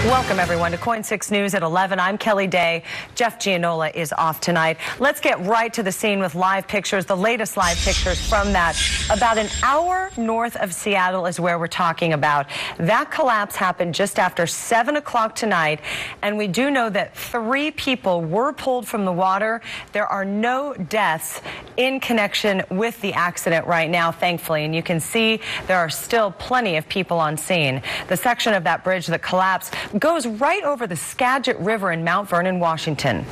Welcome, everyone, to KOIN 6 News at 11. I'm Kelly Day. Jeff Gianola is off tonight. Let's get right to the scene with live pictures, the latest live pictures from that. About an hour north of Seattle is where we're talking about. That collapse happened just after 7 o'clock tonight, and we do know that 3 people were pulled from the water. There are no deaths in connection with the accident right now, thankfully, and you can see there are still plenty of people on scene. The section of that bridge that collapsed goes right over the Skagit River in Mount Vernon, Washington.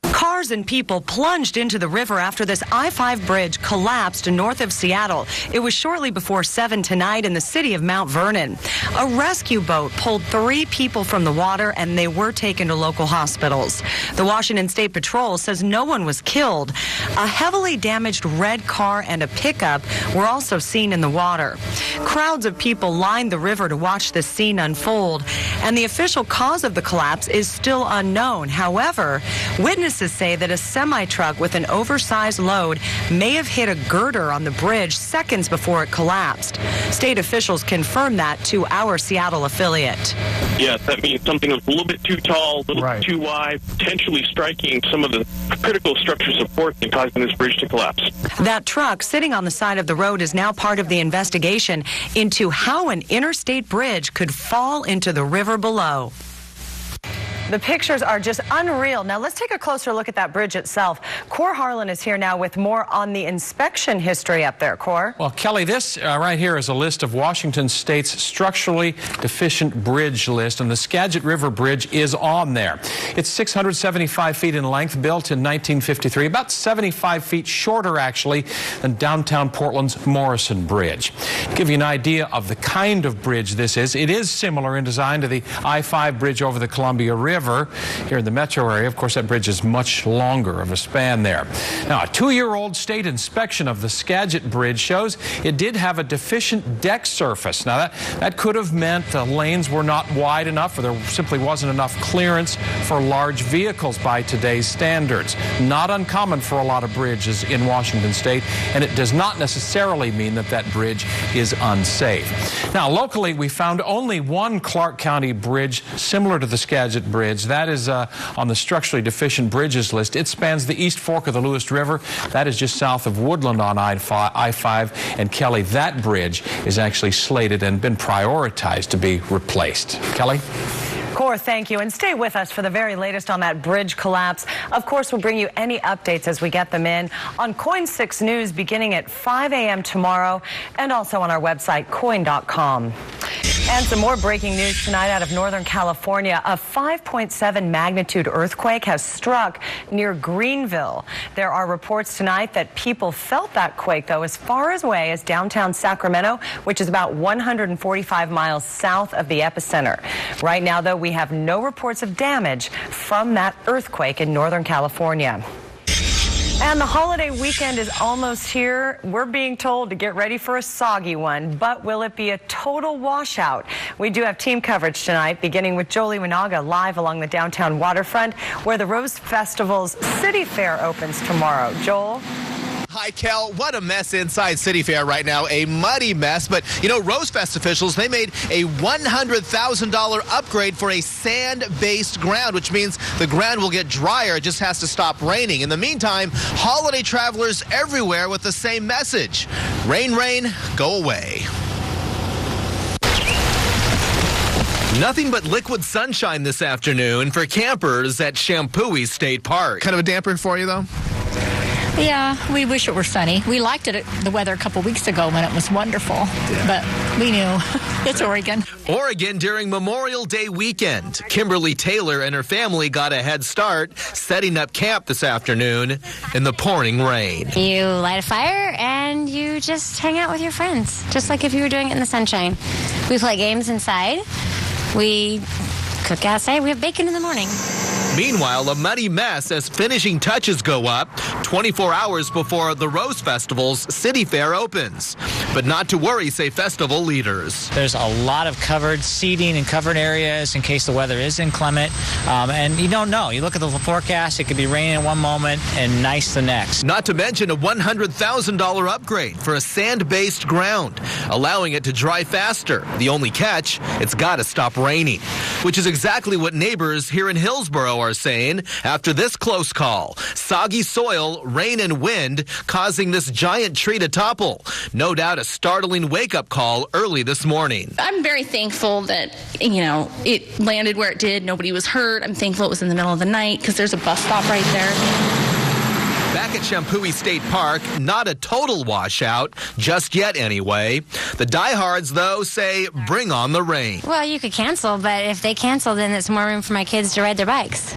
Cars and people plunged into the river after this I-5 bridge collapsed north of Seattle. It was shortly before 7 tonight in the city of Mount Vernon. A rescue boat pulled 3 people from the water, and they were taken to local hospitals. The Washington State Patrol says no one was killed. A heavily damaged red car and a pickup were also seen in the water. Crowds of people lined the river to watch this scene unfold, and the official cause of the collapse is still unknown. However, witnesses say that a semi-truck with an oversized load may have hit a girder on the bridge seconds before it collapsed. State officials confirmed that to our Seattle affiliate. Yes, that means something was a little bit too tall, a little bit too wide, potentially striking some of the critical structure support and causing this bridge to collapse. That truck sitting on the side of the road is now part of the investigation into how an interstate bridge could fall into the river below. The pictures are just unreal. Now let's take a closer look at that bridge itself. Cor Harlan is here now with more on the inspection history up there. Cor? Well, Kelly, this right here is a list of Washington State's structurally deficient bridge list, and the Skagit River Bridge is on there. It's 675 feet in length, built in 1953, about 75 feet shorter, actually, than downtown Portland's Morrison Bridge. To give you an idea of the kind of bridge this is, it is similar in design to the I-5 bridge over the Columbia River here in the metro area. Of course, that bridge is much longer of a span there. Now, a 2-year-old state inspection of the Skagit Bridge shows it did have a deficient deck surface. Now, that could have meant the lanes were not wide enough, or there simply wasn't enough clearance for large vehicles by today's standards. Not uncommon for a lot of bridges in Washington State, and it does not necessarily mean that that bridge is unsafe. Now, locally, we found only one Clark County bridge similar to the Skagit Bridge. That is on the structurally deficient bridges list. It spans the East Fork of the Lewis River. That is just south of Woodland on I-5. And Kelly, that bridge is actually slated and been prioritized to be replaced. Kelly? Cor, thank you. And stay with us for the very latest on that bridge collapse. Of course, we'll bring you any updates as we get them in on KOIN 6 News beginning at 5 a.m. tomorrow, and also on our website, KOIN.com. And some more breaking news tonight out of Northern California. A 5.7 magnitude earthquake has struck near Greenville. There are reports tonight that people felt that quake, though, as far away as downtown Sacramento, which is about 145 miles south of the epicenter. Right now, though, we have no reports of damage from that earthquake in Northern California. And the holiday weekend is almost here. We're being told to get ready for a soggy one, but will it be a total washout? We do have team coverage tonight, beginning with Jolie Winaga live along the downtown waterfront, where the Rose Festival's City Fair opens tomorrow. Joel? Hi, Kel. What a mess inside City Fair right now. A muddy mess. But, you know, Rose Fest officials, they made a $100,000 upgrade for a sand-based ground, which means the ground will get drier. It just has to stop raining. In the meantime, holiday travelers everywhere with the same message. Rain, rain, go away. Nothing but liquid sunshine this afternoon for campers at Shampooey State Park. Kind of a damper for you, though? Yeah, we wish it were sunny. We liked it, the weather a couple weeks ago when it was wonderful, but we knew it's Oregon. Oregon during Memorial Day weekend. Kimberly Taylor and her family got a head start setting up camp this afternoon in the pouring rain. You light a fire and you just hang out with your friends, just like if you were doing it in the sunshine. We play games inside. We cook outside. We have bacon in the morning. Meanwhile, a muddy mess as finishing touches go up. 24 hours before the Rose Festival's City Fair opens. But not to worry, say festival leaders. There's a lot of covered seating and covered areas in case the weather is inclement. And you don't know. You look at the forecast, it could be raining one moment and nice the next. Not to mention a $100,000 upgrade for a sand-based ground, allowing it to dry faster. The only catch, it's got to stop raining, which is exactly what neighbors here in Hillsborough are saying after this close call. Soggy soil, rain and wind causing this giant tree to topple. No doubt a startling wake-up call early this morning. I'm very thankful that, it landed where it did. Nobody was hurt. I'm thankful it was in the middle of the night because there's a bus stop right there. Back at Champoeg State Park, not a total washout, just yet anyway. The diehards, though, say bring on the rain. Well, you could cancel, but if they cancel, then it's more room for my kids to ride their bikes.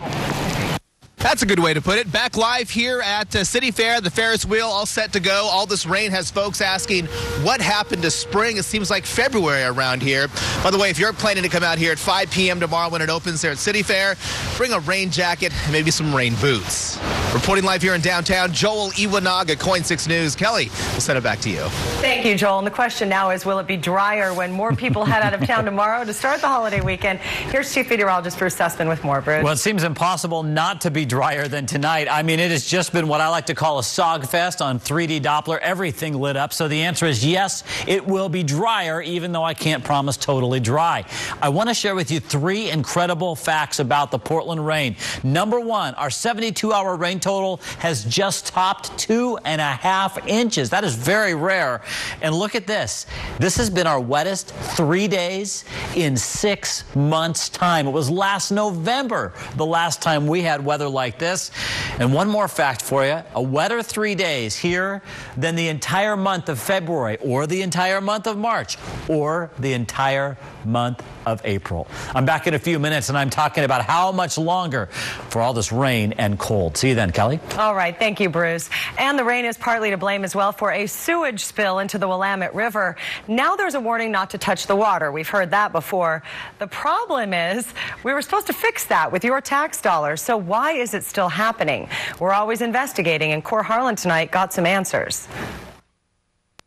That's a good way to put it. Back live here at City Fair, the Ferris wheel all set to go. All this rain has folks asking what happened to spring. It seems like February around here. By the way, if you're planning to come out here at 5 p.m. tomorrow when it opens there at City Fair, bring a rain jacket and maybe some rain boots. Reporting live here in downtown, Joel Iwanaga, KOIN 6 News. Kelly, we'll send it back to you. Thank you, Joel. And the question now is, will it be drier when more people head out of town tomorrow to start the holiday weekend? Here's Chief Meteorologist Bruce Sussman with more. Bruce. Well, it seems impossible not to be drier than tonight. I mean, it has just been what I like to call a SOG fest on 3D Doppler. Everything lit up. So the answer is yes, it will be drier, even though I can't promise totally dry. I want to share with you 3 incredible facts about the Portland rain. Number 1, our 72-hour rain total has just topped 2.5 inches. That is very rare. And look at this. This has been our wettest 3 days in 6 months' time. It was last November, the last time we had weather like this. And one more fact for you, a wetter 3 days here than the entire month of February, or the entire month of March, or the entire month of April. I'm back in a few minutes, and I'm talking about how much longer for all this rain and cold. See you then, Kelly. All right. Thank you, Bruce. And the rain is partly to blame as well for a sewage spill into the Willamette River. Now there's a warning not to touch the water. We've heard that before. The problem is we were supposed to fix that with your tax dollars. So why is it still happening? We're always investigating, and Cor Harlan tonight got some answers.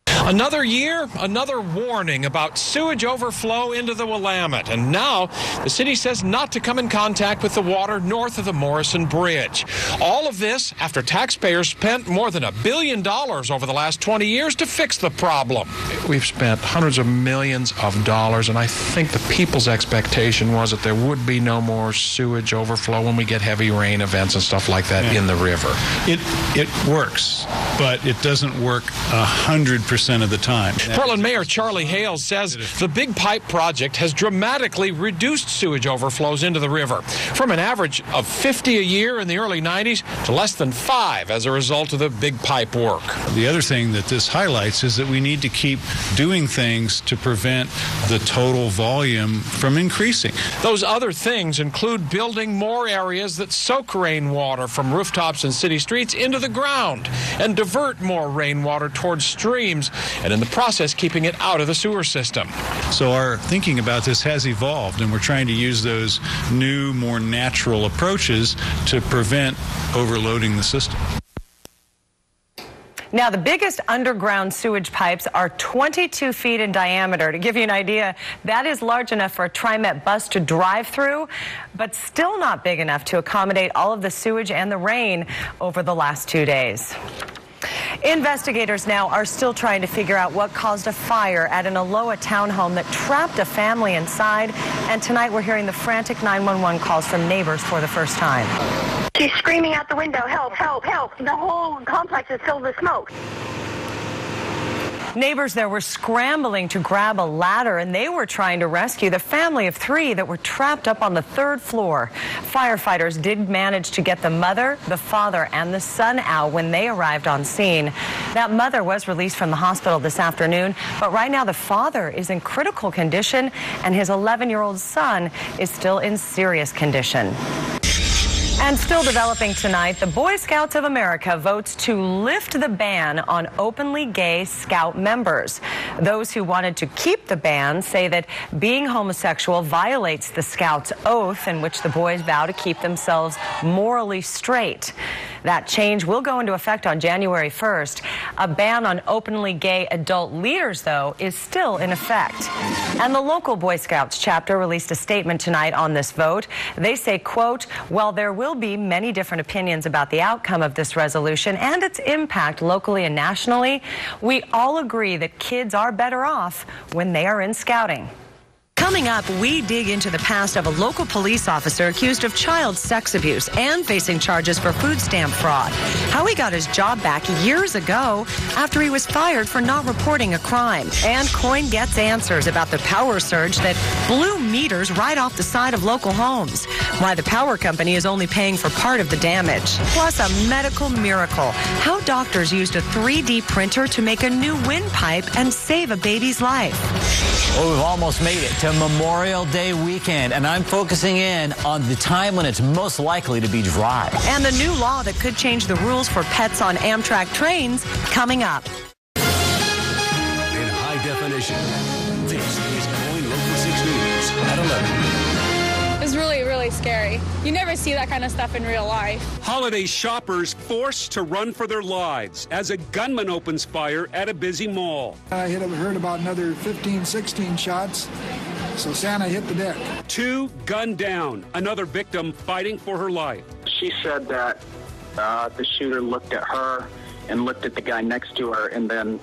Another year, another warning about sewage overflow into the Willamette. And now the city says not to come in contact with the water north of the Morrison Bridge. All of this after taxpayers spent more than $1 billion over the last 20 years to fix the problem. We've spent hundreds of millions of dollars, and I think the people's expectation was that there would be no more sewage overflow when we get heavy rain events and stuff like that in the river. It works, but it doesn't work 100% of the time. Portland Mayor Charlie Hales says the Big Pipe project has dramatically reduced sewage overflows into the river from an average of 50 a year in the early 90s to less than 5 as a result of the Big Pipe work. The other thing that this highlights is that we need to keep doing things to prevent the total volume from increasing. Those other things include building more areas that soak rainwater from rooftops and city streets into the ground and divert more rainwater towards streams, and in the process keeping it out of the sewer system. So our thinking about this has evolved, and we're trying to use those new, more natural approaches to prevent overloading the system. Now, the biggest underground sewage pipes are 22 feet in diameter. To give you an idea, that is large enough for a TriMet bus to drive through, but still not big enough to accommodate all of the sewage and the rain over the last 2 days. Investigators now are still trying to figure out what caused a fire at an Aloha townhome that trapped a family inside. And tonight we're hearing the frantic 911 calls from neighbors for the first time. She's screaming out the window, help, help, help. The whole complex is filled with smoke. Neighbors there were scrambling to grab a ladder, and they were trying to rescue the family of 3 that were trapped up on the 3rd floor. Firefighters did manage to get the mother, the father, and the son out when they arrived on scene. That mother was released from the hospital this afternoon, but right now the father is in critical condition, and his 11-year-old son is still in serious condition. And still developing tonight, the Boy Scouts of America votes to lift the ban on openly gay Scout members. Those who wanted to keep the ban say that being homosexual violates the Scouts' oath in which the boys vow to keep themselves morally straight. That change will go into effect on January 1st. A ban on openly gay adult leaders, though, is still in effect. And the local Boy Scouts chapter released a statement tonight on this vote. They say, quote, "While there will be many different opinions about the outcome of this resolution and its impact locally and nationally, we all agree that kids are better off when they are in scouting." Coming up, we dig into the past of a local police officer accused of child sex abuse and facing charges for food stamp fraud. How he got his job back years ago after he was fired for not reporting a crime. And KOIN gets answers about the power surge that blew meters right off the side of local homes. Why the power company is only paying for part of the damage. Plus, a medical miracle. How doctors used a 3D printer to make a new windpipe and save a baby's life. Well, we've almost made it to Memorial Day weekend, and I'm focusing in on the time when it's most likely to be dry. And the new law that could change the rules for pets on Amtrak trains coming up. In high definition, this is KOIN Local 6 News at 11. It was really scary. You never see that kind of stuff in real life. Holiday shoppers forced to run for their lives as a gunman opens fire at a busy mall. I heard about another 15, 16 shots, so Santa hit the deck. 2 gunned down, another victim fighting for her life. She said that the shooter looked at her and looked at the guy next to her and then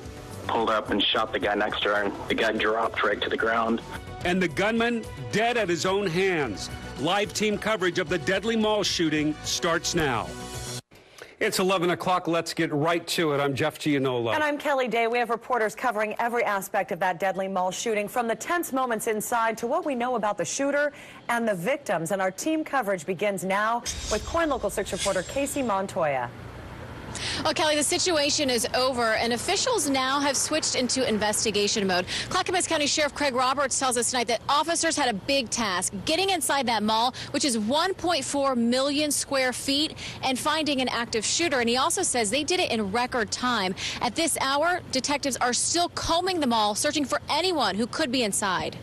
pulled up and shot the guy next to her, and the guy dropped right to the ground. And the gunman dead at his own hands. Live team coverage of the deadly mall shooting starts now. It's 11 o'clock. Let's get right to it. I'm Jeff Gianola. And I'm Kelly Day. We have reporters covering every aspect of that deadly mall shooting, from the tense moments inside to what we know about the shooter and the victims. And our team coverage begins now with KOIN Local 6 reporter Casey Montoya. Well, Kelly, the situation is over, and officials now have switched into investigation mode. Clackamas County Sheriff Craig Roberts tells us tonight that officers had a big task, getting inside that mall, which is 1.4 million square feet, and finding an active shooter. And he also says they did it in record time. At this hour, detectives are still combing the mall, searching for anyone who could be inside.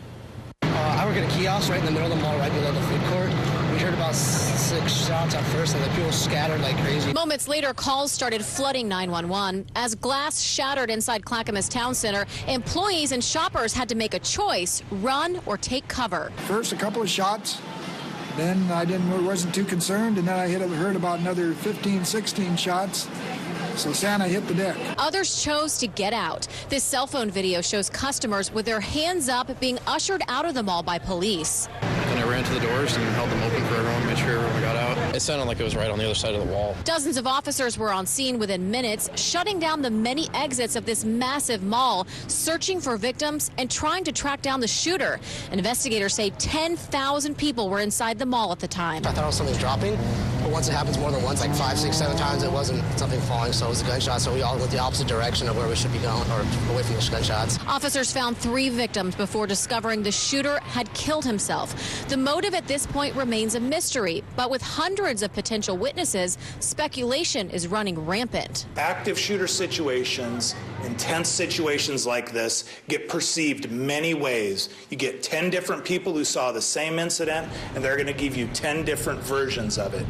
I work at a kiosk right in the middle of the mall, right below the food court. We heard about 6 shots at first, and the people scattered like crazy. Moments later, calls started flooding 911. As glass shattered inside Clackamas Town Center, employees and shoppers had to make a choice: run or take cover. First, a couple of shots. Then I wasn't too concerned, and then I heard about another 15, 16 shots. So Santa hit the deck. Others chose to get out. This cell phone video shows customers with their hands up being ushered out of the mall by police. Then I ran to the doors and held them open for everyone, made sure everyone got out. It sounded like it was right on the other side of the wall. Dozens of officers were on scene within minutes, shutting down the many exits of this massive mall, searching for victims and trying to track down the shooter. Investigators say 10,000 people were inside the mall at the time. I thought it was something dropping, but once it happens more than once, like 5, 6, 7 times, it wasn't something falling, so it was a gunshot, so we all went the opposite direction of where we should be going, or away from the gunshots. Officers found 3 victims before discovering the shooter had killed himself. The motive at this point remains a mystery, but with hundreds of potential witnesses, speculation is running rampant. Active shooter situations, intense situations like this, get perceived many ways. You get 10 different people who saw the same incident, and they're going to give you 10 different versions of it.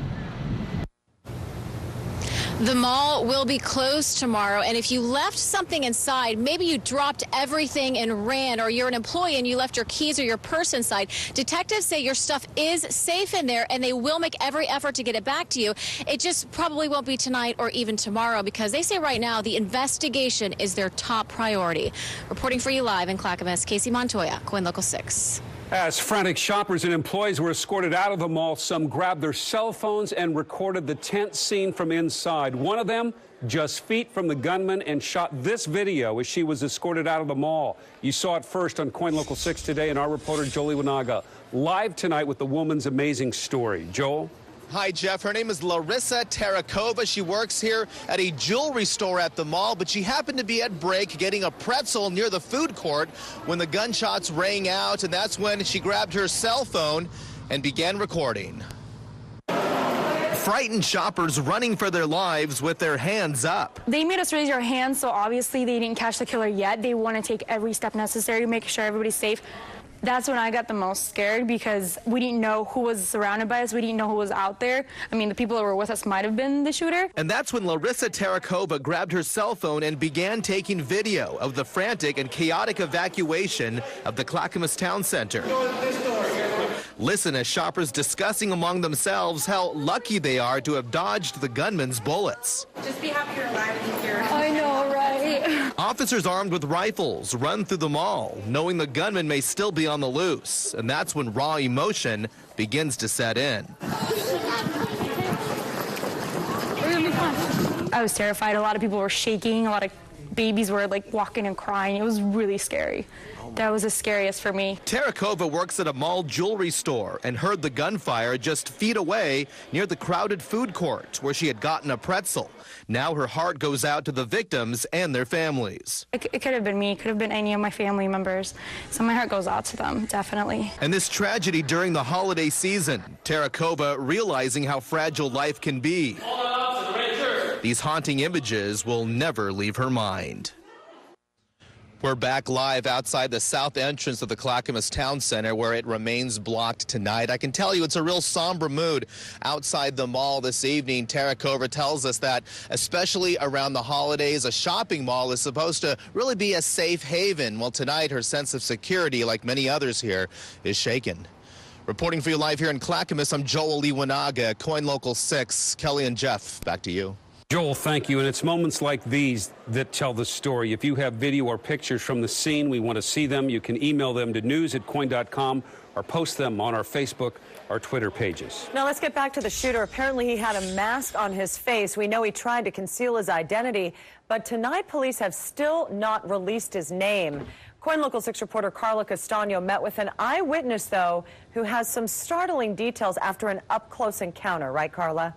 The mall will be closed tomorrow, and if you left something inside, maybe you dropped everything and ran, or you're an employee and you left your keys or your purse inside, detectives say your stuff is safe in there, and they will make every effort to get it back to you. It just probably won't be tonight or even tomorrow, because they say right now the investigation is their top priority. Reporting for you live in Clackamas, Casey Montoya, KOIN Local 6. As frantic shoppers and employees were escorted out of the mall, some grabbed their cell phones and recorded the tense scene from inside. One of them just feet from the gunman and shot this video as she was escorted out of the mall. You saw it first on KOIN Local 6 today, and our reporter Jolie Winaga live tonight with the woman's amazing story. Joel? Hi, Jeff. Her name is Larissa Tarakova. She works here at a jewelry store at the mall, but she happened to be at break getting a pretzel near the food court when the gunshots rang out, and that's when she grabbed her cell phone and began recording. Frightened shoppers running for their lives with their hands up. They made us raise our hands, so obviously they didn't catch the killer yet. They want to take every step necessary to make sure everybody's safe. That's when I got the most scared because we didn't know who was surrounded by us. We didn't know who was out there. I mean, the people that were with us might have been the shooter. And that's when Larissa Tarakova grabbed her cell phone and began taking video of the frantic and chaotic evacuation of the Clackamas Town Center. Listen as shoppers discussing among themselves how lucky they are to have dodged the gunman's bullets. Just be happy you're alive and here. I know, right? Officers armed with rifles run through the mall, knowing the gunman may still be on the loose. And that's when raw emotion begins to set in. I was terrified. A lot of people were shaking. A lot of babies were like walking and crying. It was really scary. That was the scariest for me. Tarakova works at a mall jewelry store and heard the gunfire just feet away near the crowded food court where she had gotten a pretzel. Now her heart goes out to the victims and their families. It could have been me. It could have been any of my family members. So my heart goes out to them, definitely. And this tragedy during the holiday season, Tarakova realizing how fragile life can be. These haunting images will never leave her mind. We're back live outside the south entrance of the Clackamas Town Center where it remains blocked tonight. I can tell you it's a real somber mood outside the mall this evening. Tarakova tells us that especially around the holidays, a shopping mall is supposed to really be a safe haven. Well, tonight her sense of security, like many others here, is shaken. Reporting for you live here in Clackamas, I'm Joel Iwanaga, KOIN Local 6. Kelly and Jeff, back to you. Joel, thank you. And it's moments like these that tell the story. If you have video or pictures from the scene, we want to see them. You can email them to news@koin.com or post them on our Facebook or Twitter pages. Now let's get back to the shooter. Apparently he had a mask on his face. We know he tried to conceal his identity, but tonight police have still not released his name. KOIN Local 6 reporter Carla Castano met with an eyewitness, though, who has some startling details after an up-close encounter. Right, Carla?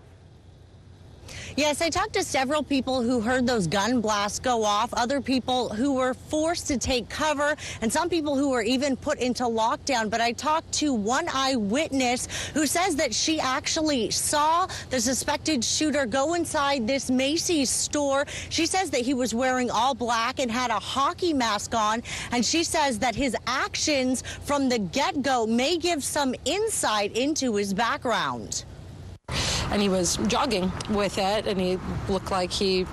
Yes, I talked to several people who heard those gun blasts go off, other people who were forced to take cover, and some people who were even put into lockdown. But I talked to one eyewitness who says that she actually saw the suspected shooter go inside this Macy's store. She says that he was wearing all black and had a hockey mask on, and she says that his actions from the get-go may give some insight into his background. And he was jogging with it, and he looked like he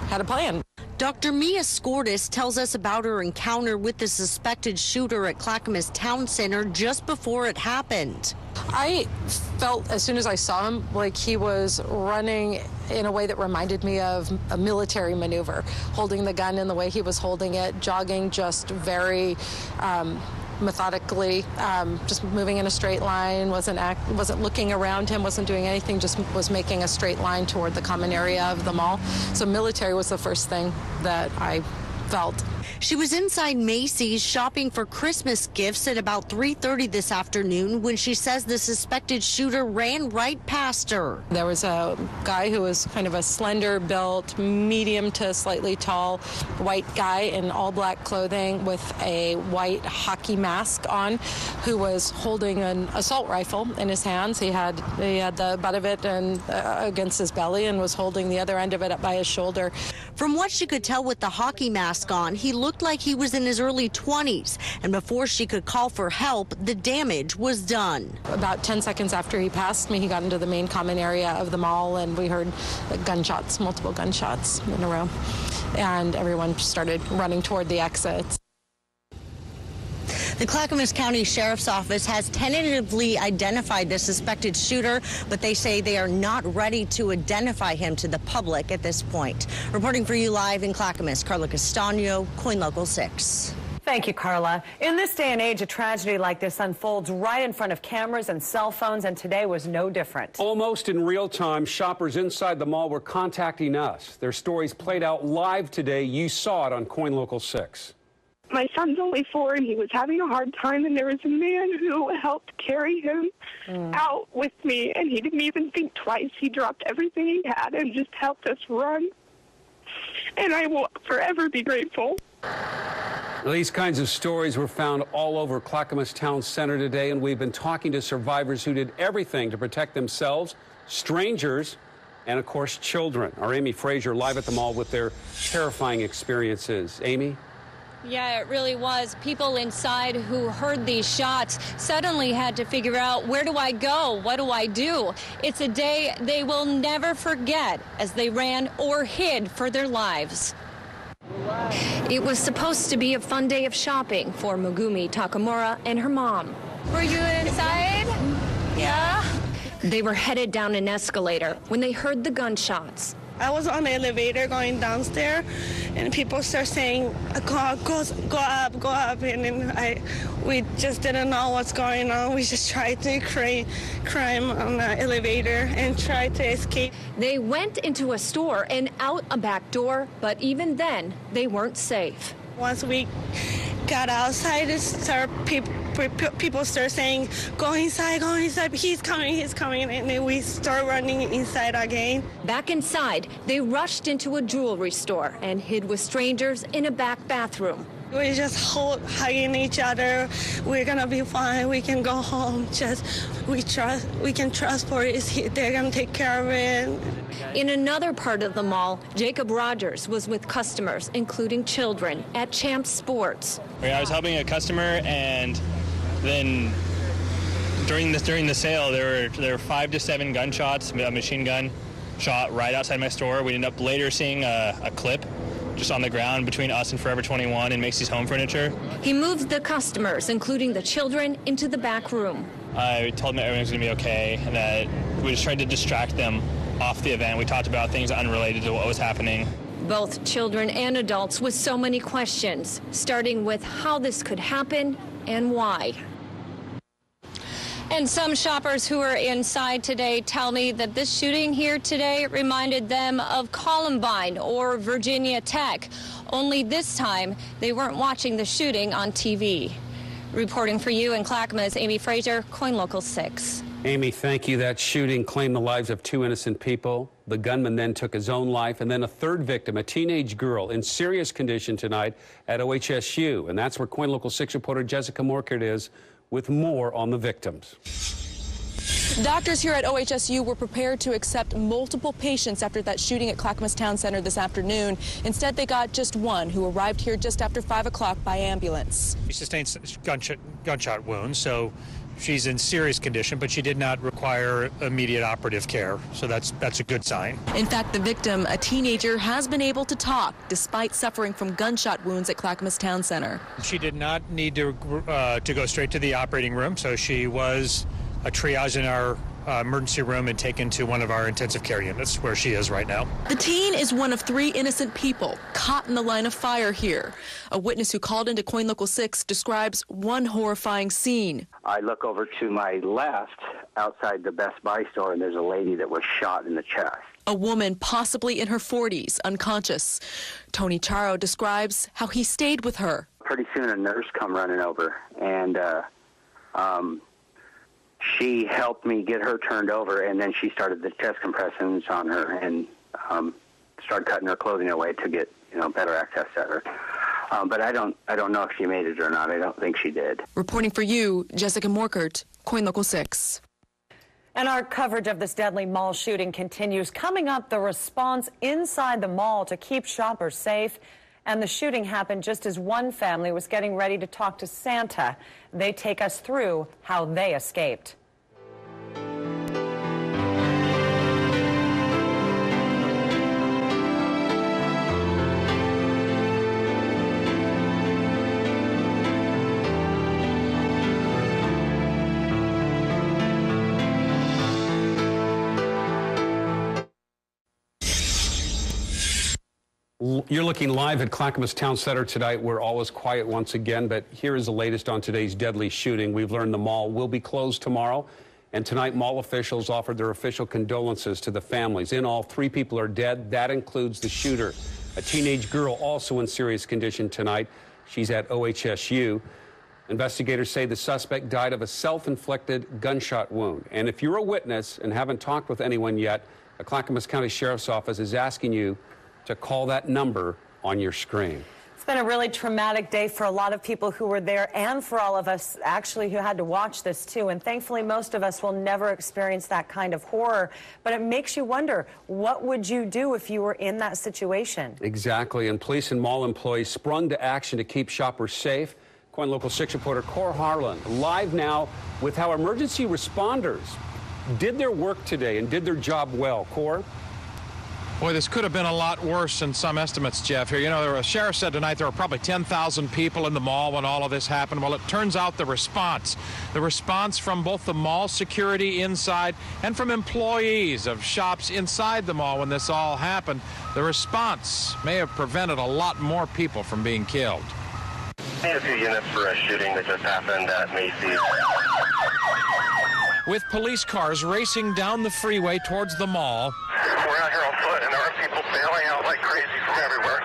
had a plan. Dr. Mia Skortis tells us about her encounter with the suspected shooter at Clackamas Town Center just before it happened. I felt as soon as I saw him like he was running in a way that reminded me of a military maneuver, holding the gun in the way he was holding it, jogging just very methodically, just moving in a straight line, wasn't looking around him, wasn't doing anything, just was making a straight line toward the common area of the mall. So military was the first thing that I felt. She was inside Macy's shopping for Christmas gifts at about 3:30 this afternoon when she says the suspected shooter ran right past her. There was a guy who was kind of a slender built, medium to slightly tall white guy in all black clothing with a white hockey mask on, who was holding an assault rifle in his hands. He had the butt of it and against his belly and was holding the other end of it up by his shoulder. From what she could tell with the hockey mask on, he looked like he was in his early 20s, and before she could call for help, the damage was done. About 10 seconds after he passed me, he got into the main common area of the mall, and we heard gunshots, multiple gunshots in a row, and everyone started running toward the exits. The Clackamas County Sheriff's Office has tentatively identified the suspected shooter, but they say they are not ready to identify him to the public at this point. Reporting for you live in Clackamas, Carla Castano, KOIN Local 6. Thank you, Carla. In this day and age, a tragedy like this unfolds right in front of cameras and cell phones, and today was no different. Almost in real time, shoppers inside the mall were contacting us. Their stories played out live today. You saw it on KOIN Local 6. My son's only 4, and he was having a hard time, and there was a man who helped carry him out with me, and he didn't even think twice. He dropped everything he had and just helped us run, and I will forever be grateful. These kinds of stories were found all over Clackamas Town Center today, and we've been talking to survivors who did everything to protect themselves, strangers, and, of course, children. Our Amy Frazier live at the mall with their terrifying experiences. Amy? Yeah, it really was. People inside who heard these shots suddenly had to figure out, where do I go? What do I do? It's a day they will never forget as they ran or hid for their lives. It was supposed to be a fun day of shopping for Megumi Takamura and her mom. Were you inside? Yeah. They were headed down an escalator when they heard the gunshots. I was on the elevator going downstairs, and people start saying, go up, and then we just didn't know what's going on. We just tried to climb on the elevator and try to escape. They went into a store and out a back door, but even then, they weren't safe. Once we got outside, people start saying, go inside, he's coming, and then we start running inside again. Back inside, they rushed into a jewelry store and hid with strangers in a back bathroom. We just hugging each other. We're gonna be fine. We can go home. We can trust police. They're gonna take care of it. In another part of the mall, Jacob Rogers was with customers, including children, at Champs Sports. I was helping a customer, and then during the sale, there were 5 to 7 gunshots, a machine gun shot right outside my store. We ended up later seeing a clip just on the ground between us and Forever 21 and Macy's Home Furniture. He moved the customers, including the children, into the back room. I told them everything was going to be okay, and that we just tried to distract them off the event. We talked about things unrelated to what was happening. Both children and adults with so many questions, starting with how this could happen and why. And some shoppers who are inside today tell me that this shooting here today reminded them of Columbine or Virginia Tech. Only this time, they weren't watching the shooting on TV. Reporting for you in Clackamas, Amy Fraser, KOIN Local 6. Amy, thank you. That shooting claimed the lives of 2 innocent people. The gunman then took his own life, and then a third victim, a teenage girl, in serious condition tonight at OHSU. And that's where KOIN Local 6 reporter Jessica Morkert is with more on the victims. Doctors here at OHSU were prepared to accept multiple patients after that shooting at Clackamas Town Center this afternoon. Instead, they got just one, who arrived here just after 5 o'clock by ambulance. She sustained gunshot wounds, so she's in serious condition, but she did not require immediate operative care, so that's a good sign. In fact, the victim, a teenager, has been able to talk despite suffering from gunshot wounds at Clackamas Town Center. She did not need to go straight to the operating room, so she was triaged in our emergency room and taken to one of our intensive care units, where she is right now. The teen is one of 3 innocent people caught in the line of fire here. A witness who called into KOIN Local 6 describes one horrifying scene. I look over to my left outside the Best Buy store, and there's a lady that was shot in the chest. A woman possibly in her 40s, unconscious. Tony Charo describes how he stayed with her. Pretty soon a nurse come running over, and she helped me get her turned over, and then she started the chest compressions on her and started cutting her clothing away to get better access to her. But I don't know if she made it or not. I don't think she did. Reporting for you, Jessica Morkert, KOIN Local 6. And our coverage of this deadly mall shooting continues. Coming up, the response inside the mall to keep shoppers safe. And the shooting happened just as one family was getting ready to talk to Santa. They take us through how they escaped. You're looking live at Clackamas Town Center tonight, where all is quiet once again, but here is the latest on today's deadly shooting. We've learned the mall will be closed tomorrow, and tonight mall officials offered their official condolences to the families. In all, 3 people are dead. That includes the shooter, a teenage girl also in serious condition tonight. She's at OHSU. Investigators say the suspect died of a self-inflicted gunshot wound. And if you're a witness and haven't talked with anyone yet, the Clackamas County Sheriff's Office is asking you to call that number on your screen. been a really traumatic day for a lot of people who were there and for all of us actually who had to watch this too. And thankfully, most of us will never experience that kind of horror. But it makes you wonder, what would you do if you were in that situation? Exactly. And police and mall employees sprung to action to keep shoppers safe. KOIN Local 6 reporter Cor Harlan live now with how emergency responders did their work today and did their job well. Cor? Boy, this could have been a lot worse than some estimates, Jeff. Here, you know, the sheriff said tonight there were probably 10,000 people in the mall when all of this happened. Well, it turns out the response from both the mall security inside and from employees of shops inside the mall when this all happened, the response may have prevented a lot more people from being killed. I have a few units for a shooting that just happened at Macy's. With police cars racing down the freeway towards the mall. We're out here on foot, and there are people bailing out like crazy from everywhere.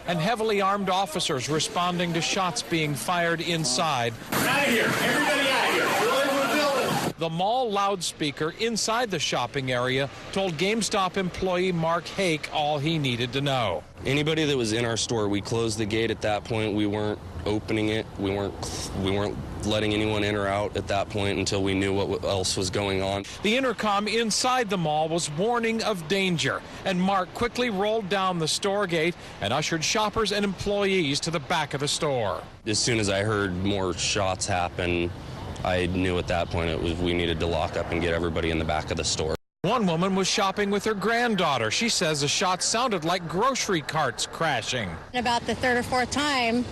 And heavily armed officers responding to shots being fired inside. Out of here. Everybody out of here. We're in the building. The mall loudspeaker inside the shopping area told GameStop employee Mark Hake all he needed to know. Anybody that was in our store, we closed the gate at that point. We weren't opening it. We weren't letting anyone in or out at that point until we knew what else was going on. The intercom inside the mall was warning of danger, and Mark quickly rolled down the store gate and ushered shoppers and employees to the back of the store. As soon as I heard more shots happen, I knew at that point we needed to lock up and get everybody in the back of the store. One woman was shopping with her granddaughter. She says the shots sounded like grocery carts crashing. About the third or fourth time,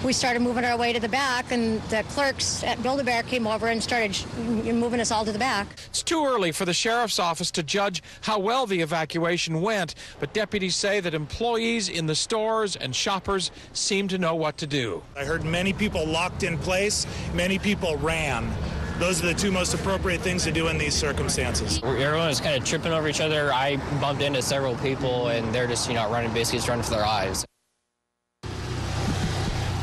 we started moving our way to the back, and the clerks at Build-A-Bear came over and started moving us all to the back. It's too early for the sheriff's office to judge how well the evacuation went, but deputies say that employees in the stores and shoppers seem to know what to do. I heard many people locked in place, many people ran. Those are the two most appropriate things to do in these circumstances. Everyone was kind of tripping over each other. I bumped into several people, and they're just, running, basically just running for their lives.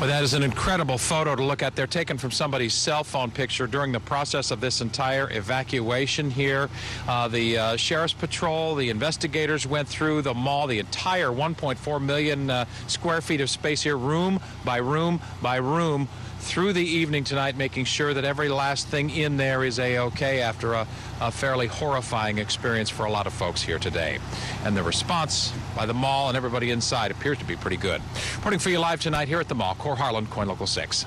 Well, that is an incredible photo to look at. They're taken from somebody's cell phone picture during the process of this entire evacuation here. The Sheriff's Patrol, the investigators went through the mall, the entire 1.4 million square feet of space here, room by room by room, through the evening tonight, making sure that every last thing in there is A-OK after a fairly horrifying experience for a lot of folks here today. And the response by the mall and everybody inside appears to be pretty good. Reporting for you live tonight here at the mall, Cor Harlan, KOIN Local 6.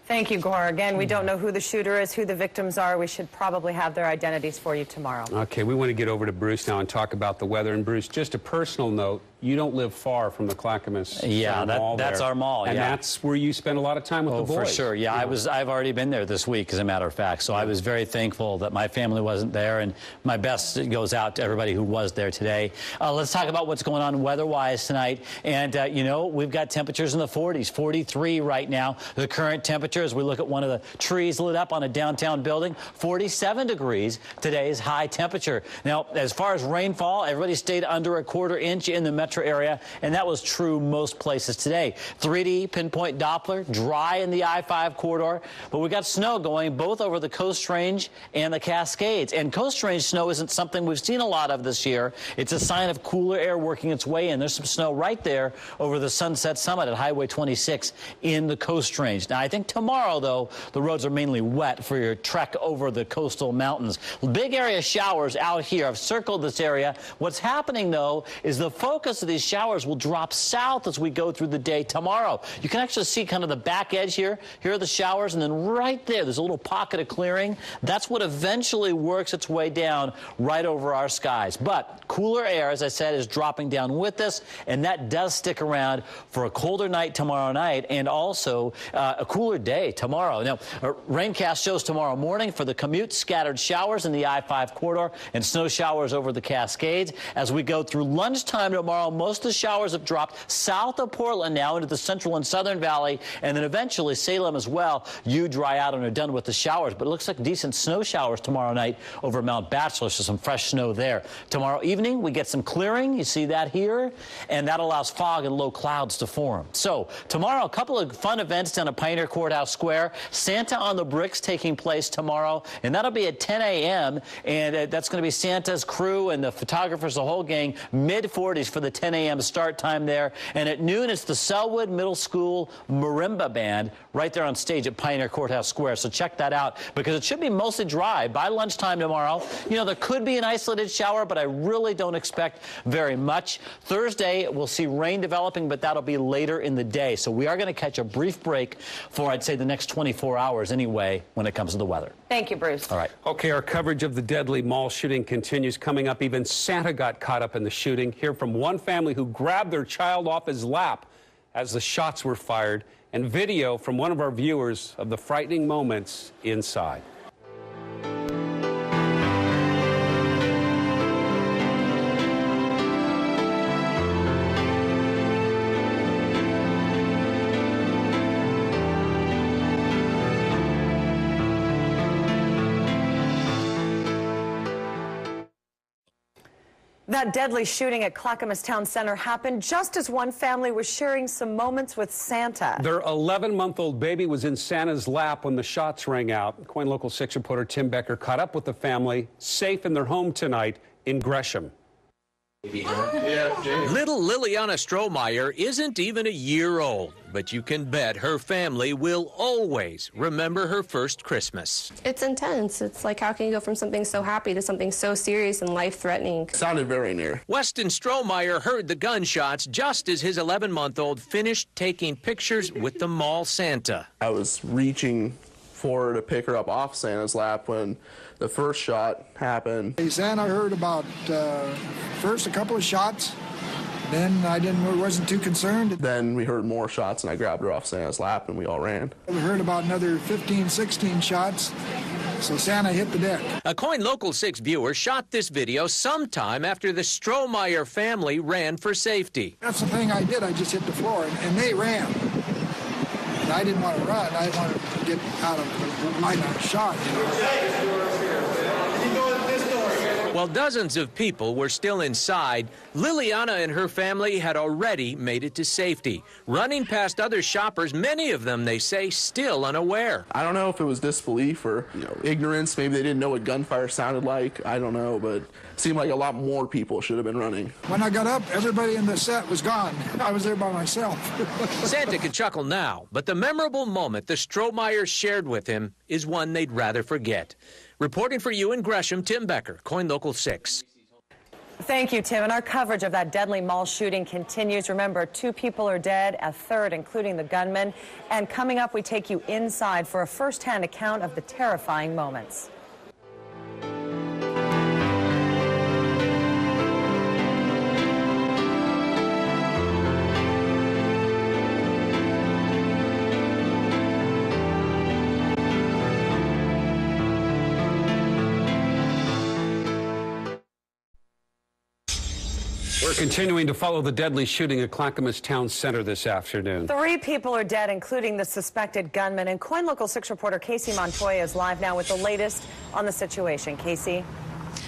Thank you, Cor. Again, we don't know who the shooter is, who the victims are. We should probably have their identities for you tomorrow. Okay, we want to get over to Bruce now and talk about the weather. And Bruce, just a personal note, you don't live far from the Clackamas Mall that's there. our mall, and that's where you spend a lot of time with the boys. For sure, yeah. I've already been there this week, as a matter of fact, so I was very thankful that my family wasn't there, and my best goes out to everybody who was there today. Let's talk about what's going on weather-wise tonight, and we've got temperatures in the 40s, 43 right now. The current temperature, as we look at one of the trees lit up on a downtown building, 47 degrees, today's high temperature. Now, as far as rainfall, everybody stayed under a quarter inch in the metro area, and that was true most places today. 3D pinpoint Doppler, dry in the I-5 corridor, but we got snow going both over the Coast Range and the Cascades. And Coast Range snow isn't something we've seen a lot of this year. It's a sign of cooler air working its way in. There's some snow right there over the Sunset Summit at Highway 26 in the Coast Range. Now, I think tomorrow, though, the roads are mainly wet for your trek over the coastal mountains. Big area showers out here. I've circled this area. What's happening, though, is the focus of these showers will drop south as we go through the day tomorrow. You can actually see kind of the back edge here. Here are the showers, and then right there's a little pocket of clearing. That's what eventually works its way down right over our skies. But cooler air, as I said, is dropping down with this, and that does stick around for a colder night tomorrow night and also a cooler day tomorrow. Now, raincast shows tomorrow morning for the commute, scattered showers in the I-5 corridor and snow showers over the Cascades. As we go through lunchtime tomorrow, most of the showers have dropped south of Portland now into the central and southern valley, and then eventually Salem as well. You dry out and are done with the showers, but it looks like decent snow showers tomorrow night over Mount Bachelor, so some fresh snow there. Tomorrow evening, we get some clearing. You see that here, and that allows fog and low clouds to form. So tomorrow, a couple of fun events down at Pioneer Courthouse Square. Santa on the Bricks taking place tomorrow, and that'll be at 10 a.m., and that's going to be Santa's crew and the photographers, the whole gang, mid-40s for the 10 a.m. start time there. And at noon, it's the Selwood Middle School Marimba Band right there on stage at Pioneer Courthouse Square. So check that out, because it should be mostly dry by lunchtime tomorrow. You know, there could be an isolated shower, but I really don't expect very much. Thursday, we'll see rain developing, but that'll be later in the day. So we are going to catch a brief break for, I'd say, the next 24 hours anyway when it comes to the weather. Thank you, Bruce. All right. Okay, our coverage of the deadly mall shooting continues. Coming up, even Santa got caught up in the shooting. Hear from one family who grabbed their child off his lap as the shots were fired, and video from one of our viewers of the frightening moments inside. That deadly shooting at Clackamas Town Center happened just as one family was sharing some moments with Santa. Their 11-month-old baby was in Santa's lap when the shots rang out. KOIN Local 6 reporter Tim Becker caught up with the family, safe in their home tonight in Gresham. Little Liliana Strohmeyer isn't even a year old, but you can bet her family will always remember her first Christmas. It's intense. It's like, how can you go from something so happy to something so serious and life-threatening? Sounded very near. Weston Strohmeyer heard the gunshots just as his 11-month-old finished taking pictures with the mall Santa. I was reaching for her to pick her up off Santa's lap when the first shot happened. Santa heard about first a couple of shots, then I wasn't too concerned. Then we heard more shots and I grabbed her off Santa's lap and we all ran. We heard about another 15, 16 shots, so Santa hit the deck. A KOIN Local 6 viewer shot this video sometime after the Strohmeyer family ran for safety. That's the thing I did, I just hit the floor and they ran. And I didn't want to run, I wanted to get out of the line of shot. While dozens of people were still inside, Liliana and her family had already made it to safety, running past other shoppers, many of them, they say, still unaware. I don't know if it was disbelief or ignorance. Maybe they didn't know what gunfire sounded like. I don't know, but it seemed like a lot more people should have been running. When I got up, everybody in the set was gone. I was there by myself. Santa can chuckle now, but the memorable moment the Strohmeyers shared with him is one they'd rather forget. Reporting for you in Gresham, Tim Becker, KOIN Local 6. Thank you, Tim. And our coverage of that deadly mall shooting continues. Remember, 2 people are dead, a third, including the gunman. And coming up, we take you inside for a first-hand account of the terrifying moments. We're continuing to follow the deadly shooting at Clackamas Town Center this afternoon. 3 people are dead, including the suspected gunman. And KOIN Local 6 reporter Casey Montoya is live now with the latest on the situation. Casey?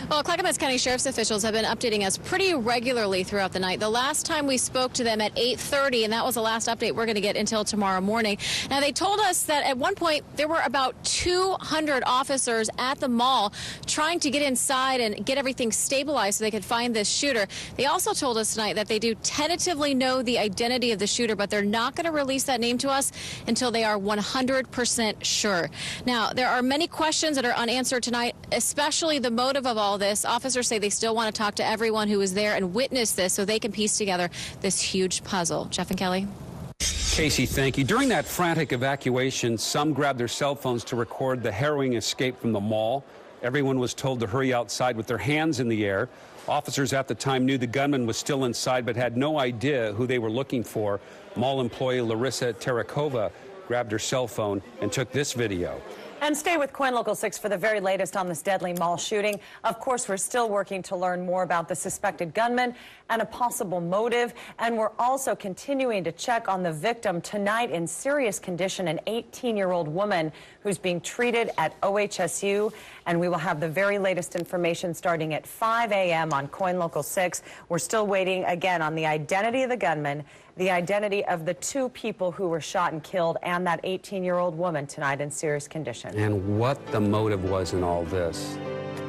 Well, Clackamas County Sheriff's officials have been updating us pretty regularly throughout the night. The last time we spoke to them at 8:30, and that was the last update we're going to get until tomorrow morning. Now, they told us that at one point there were about 200 officers at the mall trying to get inside and get everything stabilized so they could find this shooter. They also told us tonight that they do tentatively know the identity of the shooter, but they're not going to release that name to us until they are 100% sure. Now, there are many questions that are unanswered tonight, especially the motive of all this. Officers say they still want to talk to everyone who was there and witnessed this so they can piece together this huge puzzle. Jeff and Kelly. Casey, thank you. During that frantic evacuation, some grabbed their cell phones to record the harrowing escape from the mall. Everyone was told to hurry outside with their hands in the air. Officers at the time knew the gunman was still inside but had no idea who they were looking for. Mall employee Larissa Terakova grabbed her cell phone and took this video. And stay with KOIN Local 6 for the very latest on this deadly mall shooting. Of course, we're still working to learn more about the suspected gunman and a possible motive. And we're also continuing to check on the victim tonight in serious condition, an 18-year-old woman who's being treated at OHSU. And we will have the very latest information starting at 5 a.m. on KOIN Local 6. We're still waiting, again, on the identity of the gunman, the identity of the 2 people who were shot and killed, and that 18-year-old woman tonight in serious condition. And what the motive was in all this.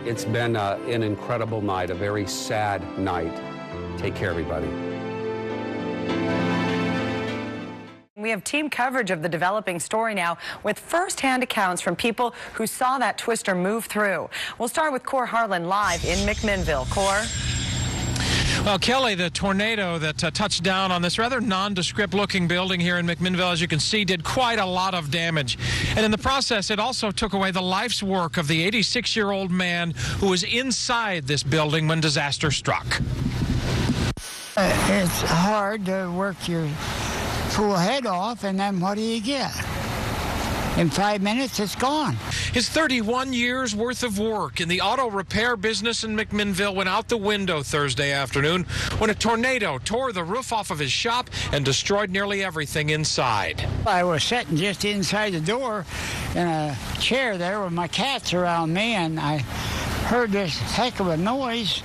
It's been an incredible night, a very sad night. Take care, everybody. We have team coverage of the developing story now with first-hand accounts from people who saw that twister move through. We'll start with Cor Harlan live in McMinnville. Cor? Well, Kelly, the tornado that touched down on this rather nondescript-looking building here in McMinnville, as you can see, did quite a lot of damage. And in the process, it also took away the life's work of the 86-year-old man who was inside this building when disaster struck. It's hard to work your full head off, and then what do you get? In 5 minutes, it's gone. His 31 years worth of work in the auto repair business in McMinnville went out the window Thursday afternoon when a tornado tore the roof off of his shop and destroyed nearly everything inside. I was sitting just inside the door in a chair there with my cats around me, and I heard this heck of a noise.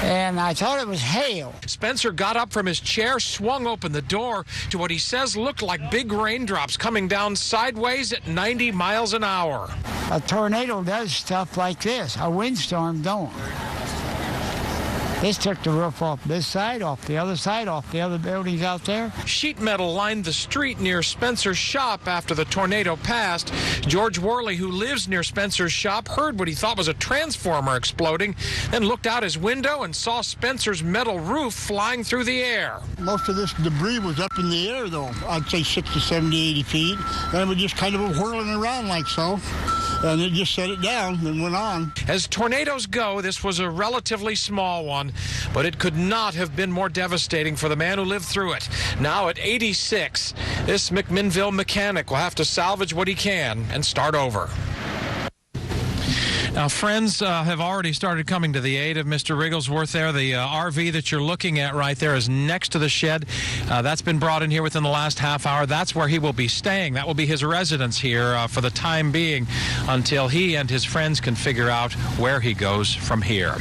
And I thought it was hail. Spencer got up from his chair, swung open the door to what he says looked like big raindrops coming down sideways at 90 miles an hour. A tornado does stuff like this. A windstorm don't. This took the roof off this side, off the other side, off the other buildings out there. Sheet metal lined the street near Spencer's shop after the tornado passed. George Worley, who lives near Spencer's shop, heard what he thought was a transformer exploding, then looked out his window and saw Spencer's metal roof flying through the air. Most of this debris was up in the air, though. I'd say 60, 70, 80 feet. And it was just kind of whirling around like so. And it just set it down and went on. As tornadoes go, this was a relatively small one, but it could not have been more devastating for the man who lived through it. Now at 86, this McMinnville mechanic will have to salvage what he can and start over. Now, friends have already started coming to the aid of Mr. Rigglesworth there. The RV that you're looking at right there is next to the shed. That's been brought in here within the last half hour. That's where he will be staying. That will be his residence here for the time being until he and his friends can figure out where he goes from here.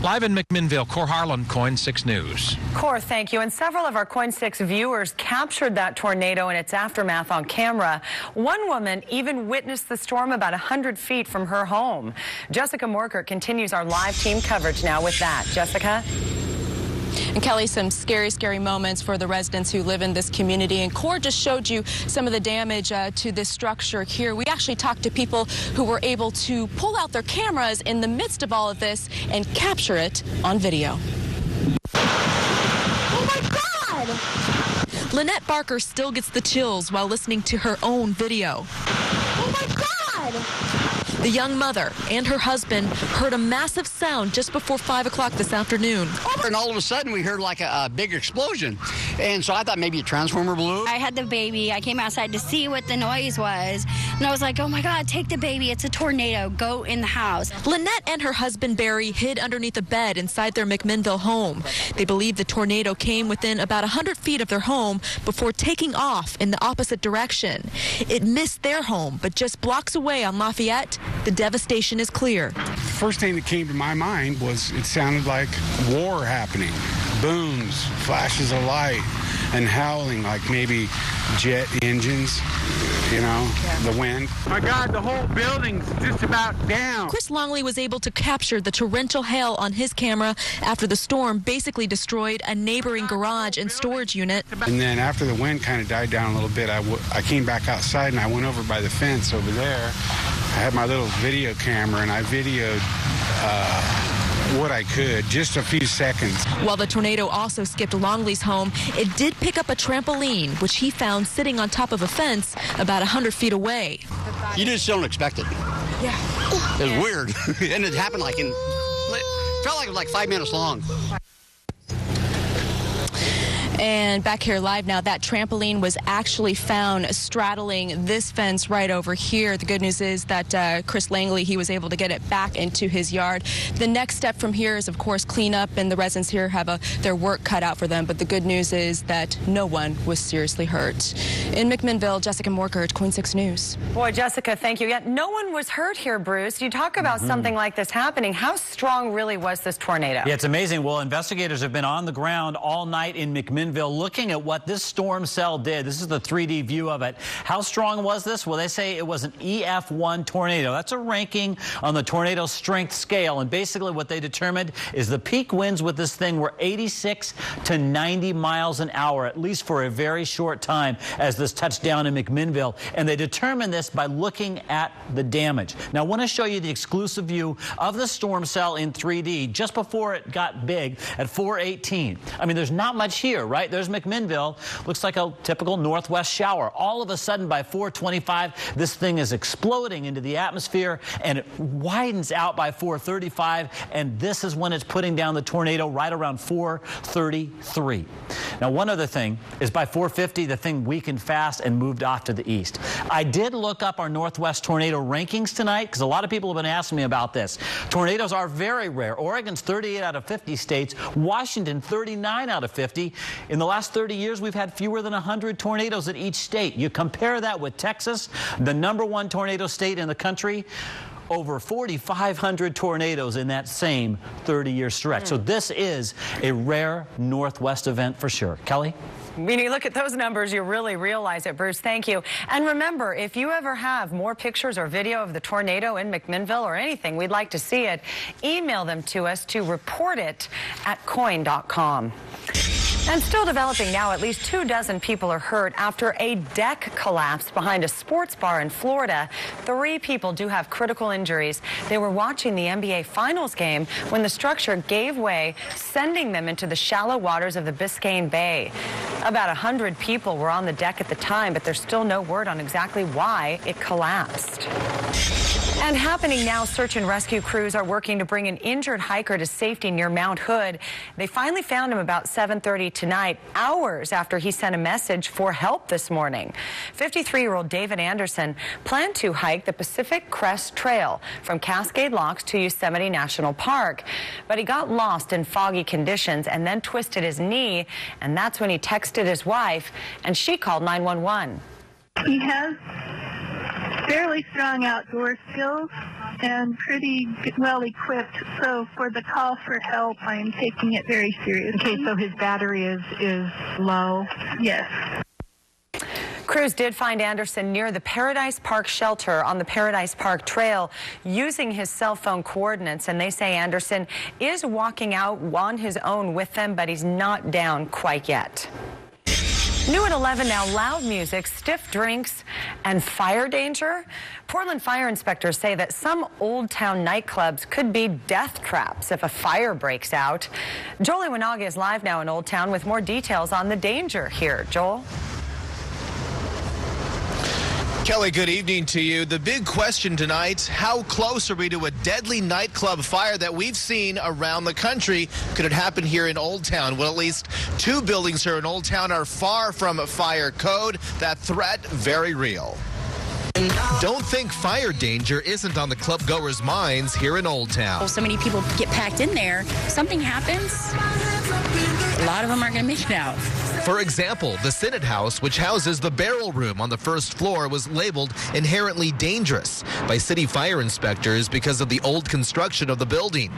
Live in McMinnville, Cor Harlan, KOIN 6 News. Cor, thank you. And several of our KOIN 6 viewers captured that tornado and its aftermath on camera. One woman even witnessed the storm about 100 feet from her home. Jessica Morkert continues our live team coverage now with that. Jessica? And Kelly, some scary, scary moments for the residents who live in this community. And Cor just showed you some of the damage to this structure here. We actually talked to people who were able to pull out their cameras in the midst of all of this and capture it on video. Oh my God! Lynette Barker still gets the chills while listening to her own video. Oh my God! The young mother and her husband heard a massive sound just before 5 o'clock this afternoon. And all of a sudden we heard like a big explosion. And so I thought maybe a transformer blew. I had the baby. I came outside to see what the noise was. And I was like, oh my God, take the baby. It's a tornado. Go in the house. Lynette and her husband Barry hid underneath a bed inside their McMinnville home. They believe the tornado came within about 100 feet of their home before taking off in the opposite direction. It missed their home, but just blocks away on Lafayette, the devastation is clear. First thing that came to my mind was it sounded like war happening. Booms, flashes of light, and howling like maybe jet engines, you know, the wind. My God, the whole building's just about down. Chris Longley was able to capture the torrential hail on his camera after the storm basically destroyed a neighboring garage and storage unit. And then after the wind kind of died down a little bit, I came back outside and I went over by the fence over there. I had my little video camera and I videoed what I could, just a few seconds. While the tornado also skipped Longley's home, it did pick up a trampoline, which he found sitting on top of a fence about 100 feet away. You just don't expect it. Yeah. It was weird. And it happened like felt like it was like 5 minutes long. And back here live now, that trampoline was actually found straddling this fence right over here. The good news is that Chris Langley, he was able to get it back into his yard. The next step from here is, of course, clean up, and the residents here have their work cut out for them. But the good news is that no one was seriously hurt. In McMinnville, Jessica Morkert, KOIN 6 News. Boy, Jessica, thank you. Yet no one was hurt here, Bruce. You talk about something like this happening. How strong really was this tornado? Yeah, it's amazing. Well, investigators have been on the ground all night in McMinnville. McMinnville, looking at what this storm cell did. This is the 3D view of it. How strong was this? Well, they say it was an EF1 tornado. That's a ranking on the tornado strength scale. And basically what they determined is the peak winds with this thing were 86 to 90 miles an hour, at least for a very short time, as this touched down in McMinnville. And they determined this by looking at the damage. Now, I want to show you the exclusive view of the storm cell in 3D just before it got big at 4:18. I mean, there's not much here, right? There's McMinnville. Looks like a typical northwest shower. All of a sudden, by 4:25, this thing is exploding into the atmosphere, and it widens out by 4:35, and this is when it's putting down the tornado right around 4:33. Now, one other thing is by 4:50, the thing weakened fast and moved off to the east. I did look up our Northwest tornado rankings tonight because a lot of people have been asking me about this. Tornadoes are very rare. Oregon's 38 out of 50 states, Washington 39 out of 50. In the last 30 years, we've had fewer than 100 tornadoes at each state. You compare that with Texas, the #1 tornado state in the country, over 4,500 tornadoes in that same 30-year stretch. So this is a rare Northwest event for sure. Kelly? When you look at those numbers, you really realize it, Bruce. Thank you. And remember, if you ever have more pictures or video of the tornado in McMinnville or anything, we'd like to see it. Email them to us to reportit@KOIN.com. And still developing now, at least 24 people are hurt after a deck collapsed behind a sports bar in Florida. 3 people do have critical injuries. They were watching the NBA Finals game when the structure gave way, sending them into the shallow waters of the Biscayne Bay. About 100 people were on the deck at the time, but there's still no word on exactly why it collapsed. And happening now, search and rescue crews are working to bring an injured hiker to safety near Mount Hood. They finally found him about 7:30 tonight, hours after he sent a message for help this morning. 53-year-old David Anderson planned to hike the Pacific Crest Trail from Cascade Locks to Yosemite National Park. But he got lost in foggy conditions and then twisted his knee, and that's when he texted his wife, and she called 911. He has fairly strong outdoor skills and pretty well equipped. So for the call for help, I am taking it very seriously. Okay, so his battery is low? Yes. Crews did find Anderson near the Paradise Park shelter on the Paradise Park Trail using his cell phone coordinates, and they say Anderson is walking out on his own with them, but he's not down quite yet. New at 11 now, loud music, stiff drinks, and fire danger. Portland fire inspectors say that some Old Town nightclubs could be death traps if a fire breaks out. Joel Iwanaga is live now in Old Town with more details on the danger here. Joel? Kelly, good evening to you. The big question tonight, how close are we to a deadly nightclub fire that we've seen around the country? Could it happen here in Old Town? Well, at least 2 buildings here in Old Town are far from a fire code. That threat, very real. Don't think fire danger isn't on the club goers' minds here in Old Town. So many people get packed in there. Something happens, a lot of them aren't going to make it out. For example, the Synod House, which houses the barrel room on the first floor, was labeled inherently dangerous by city fire inspectors because of the old construction of the building.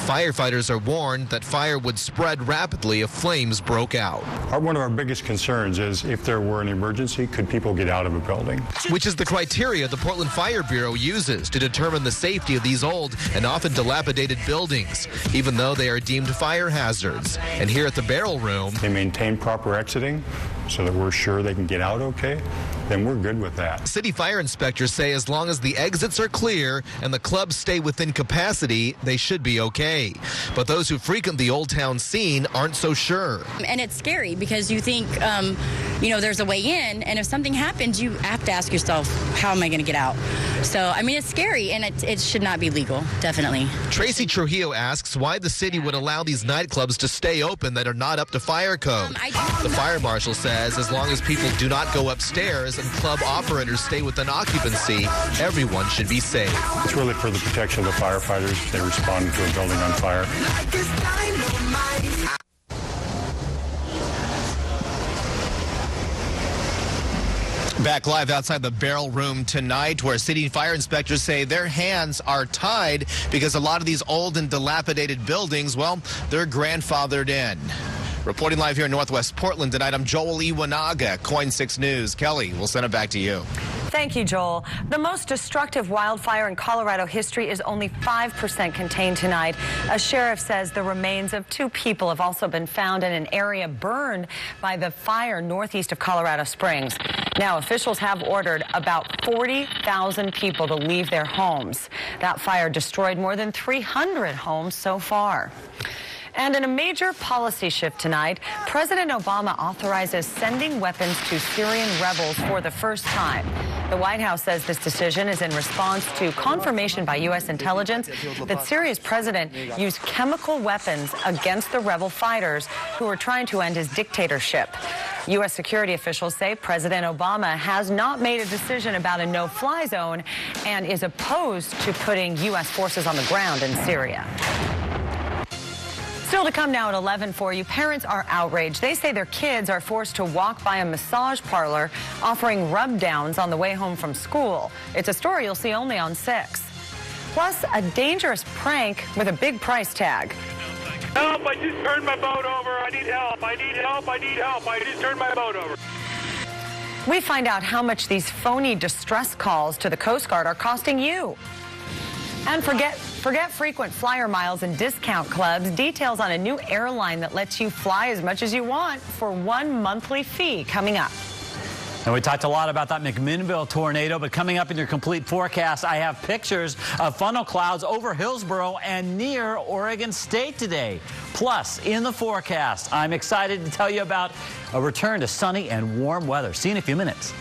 Firefighters are warned that fire would spread rapidly if flames broke out. One of our biggest concerns is if there were an emergency, could people get out of a building? Which is the criteria the Portland Fire Bureau uses to determine the safety of these old and often dilapidated buildings, even though they are deemed fire hazards. And here at the barrel room, they maintain proper exiting so that we're sure they can get out okay, then we're good with that. City fire inspectors say as long as the exits are clear and the clubs stay within capacity, they should be okay. But those who frequent the Old Town scene aren't so sure. And it's scary because you think, there's a way in, and if something happens, you have to ask yourself, how am I going to get out? So, it's scary, and it should not be legal, definitely. Tracy Trujillo asks why the city would allow these nightclubs to stay open that are not up to fire code. The fire marshal says as long as people do not go upstairs and club operators stay within occupancy, everyone should be safe. It's really for the protection of the firefighters. They respond to a building on fire. Back live outside the barrel room tonight, where city fire inspectors say their hands are tied because a lot of these old and dilapidated buildings, well, they're grandfathered in. Reporting live here in Northwest Portland tonight, I'm Joel Iwanaga, KOIN 6 News. Kelly, we'll send it back to you. Thank you, Joel. The most destructive wildfire in Colorado history is only 5% contained tonight. A sheriff says the remains of 2 people have also been found in an area burned by the fire northeast of Colorado Springs. Now, officials have ordered about 40,000 people to leave their homes. That fire destroyed more than 300 homes so far. And in a major policy shift tonight, President Obama authorizes sending weapons to Syrian rebels for the first time. The White House says this decision is in response to confirmation by U.S. intelligence that Syria's president used chemical weapons against the rebel fighters who were trying to end his dictatorship. U.S. security officials say President Obama has not made a decision about a no-fly zone and is opposed to putting U.S. forces on the ground in Syria. Still to come now at 11 for you. Parents are outraged. They say their kids are forced to walk by a massage parlor offering rub downs on the way home from school. It's a story you'll see only on 6. Plus, a dangerous prank with a big price tag. Help, I just turned my boat over. I need help. I need help. I need help. I just turned my boat over. We find out how much these phony distress calls to the Coast Guard are costing you. And forget frequent flyer miles and discount clubs. Details on a new airline that lets you fly as much as you want for 1 monthly fee coming up. And we talked a lot about that McMinnville tornado, but coming up in your complete forecast, I have pictures of funnel clouds over Hillsboro and near Oregon State today. Plus, in the forecast, I'm excited to tell you about a return to sunny and warm weather. See you in a few minutes.